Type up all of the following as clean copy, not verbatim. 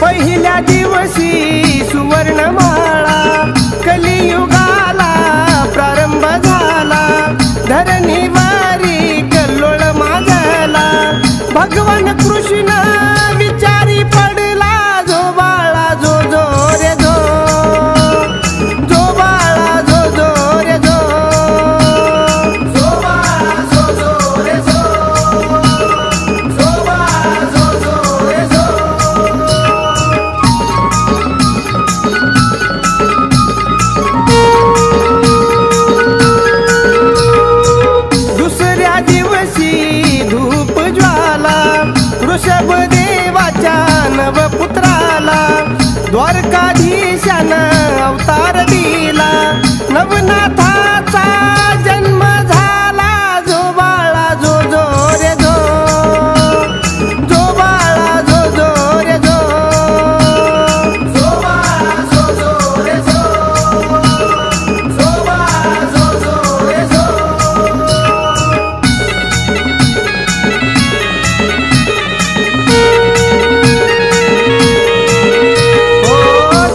पहिल्या दिवशी सुवर्णमाळा कलियुगाला प्रारंभ झाला, धरणीवारी कल्लोळ माजला, भगवान कृष्ण विचारी पडला, जो बाळा जो जो रे जो, जो बाळा जो जो रे जो, जो बाळा जो जो रे जो, जो बाळा जो जो रे जो. दुसऱ्या दिवशी धूप ज्वाला वृषभ देवाच्या नवपुत्राला, द्वारकाधीशानं अवतार दिला, नवनाथाचा जन्म झाला, जो बाळा जो जो रे जो, जो बाळा जो जो रे जो, जो बाळा जो जो रे जो, जो बाळा जो जो रे जो.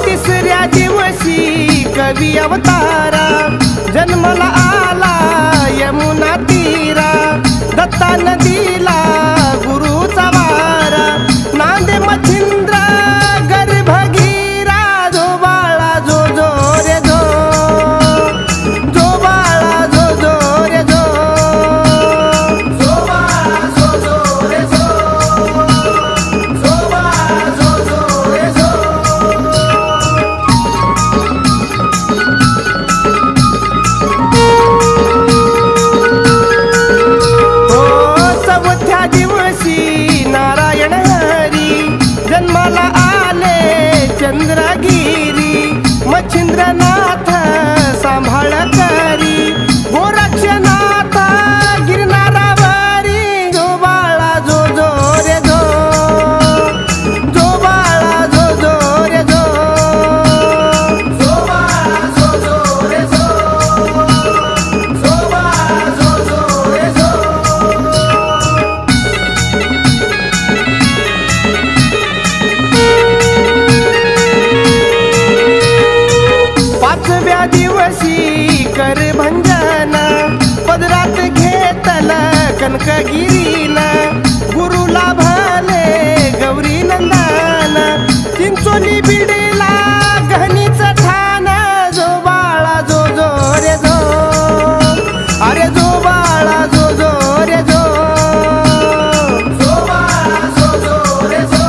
तिसऱ्या दिवशी कवी अवतारा जन्मला आला यमुना तीरा, दत्ता नदीला गुरुचा वारा, नांदे मच्छिंद्र गर्भगीरा, जो बाळा जो जो रे जो, जो बाळा जो जो रे जो, जो बाळा जो जो रे जो, जो बाळा जो जो रे जो. चौथ्या दिवशी नारायण हरी जन्माला आले चंद्रगिरी, मच्छिंद्रनाथ सांभाळ करी, गोरक्षनाथ गिरनारावरी, जो बाळा जो जो रे जो, जो बाळा जो जो रे जो, जो बाळा जो जो रे जो, जो बाळा जो जो रे जो. पाचव्या दिवशी करभंजन पदरात घेतलं कनकगिरीना, गुरुला भले गौरी नंदन, चिंचोली बिडला गहनीच ठाण, जो बाळा जो जो रे जो, अरे जो बाळा जो जो रे जो, जो बाळा जो जो रे जो,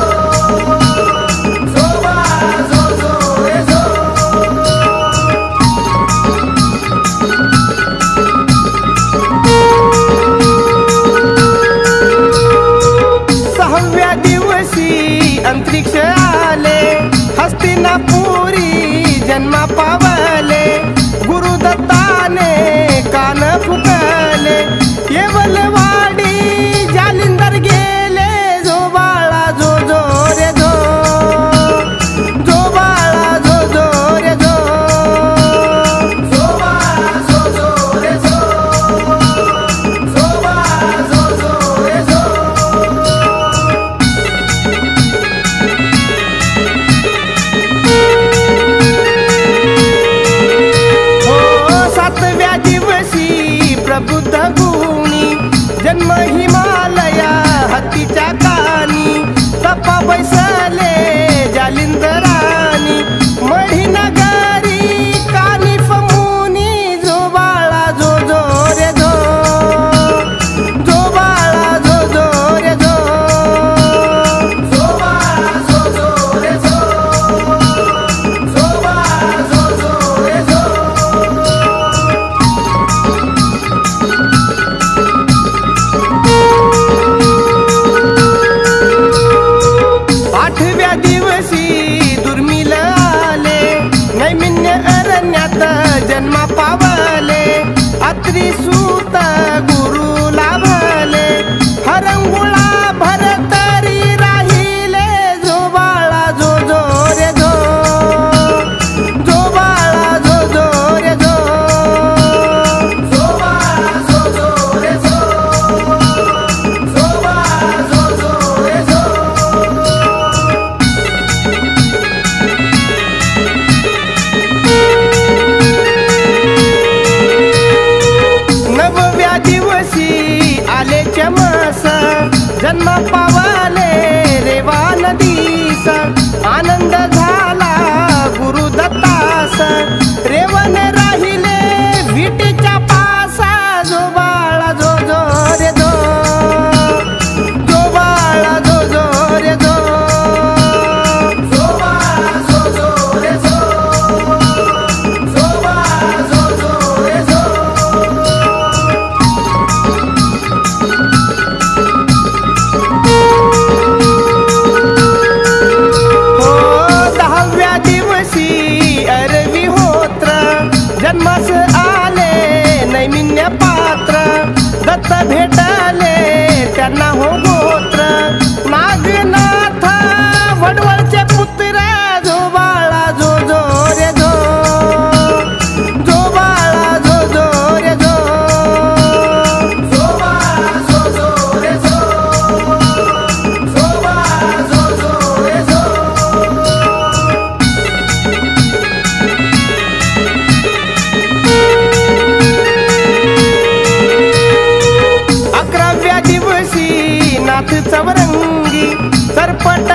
जो बाळा जो जो रे जो. सहाव्या दिवशी अंतरिक्ष आले, हस्तिनापुरी जन्मा पावले, गुरुदत्ताने कान फुकले, येवलवाडी जालिंदर गेले, जो बाळा जो जो रे जो, जो बाळा जो जो रे जो, जो बाळा जो जो रे जो, जो बाळा जो जो रे जो. सातव्या दिवशी प्रबुद्ध गुणी जन्म हिमालया हत्तीच्या कानी, तपा बैसले जालिंदरानी, मढी नगरी कानिफ मुनी, जो बाळा जो जो रे जो, जो बाळा जो जो रे जो, जो बाळा जो जो रे जो, जो बाळा जो जो रे जो. आठव्या दिवशी दुर्मिळ आले, नैमिन्य अरण्यात जन्मा पावले, अत्रिसूत गुरु लाभले, हरंगुळा भरतरी राहिले, जो बाळा जो जो रे जो, जो बाळा जो जो रे जो, नैमिन्य पात्र दत्त भेटले त्यांना हो गोत्र नागनाथ वडवळचे पुत्र जो बाळा जो जो रे जो जो बाळा जो जो रे जो जो बाळा जो जो रे जो जो बाळा जो जो रे जो 11व्या दिवशी नाथ चवरंगी सरपट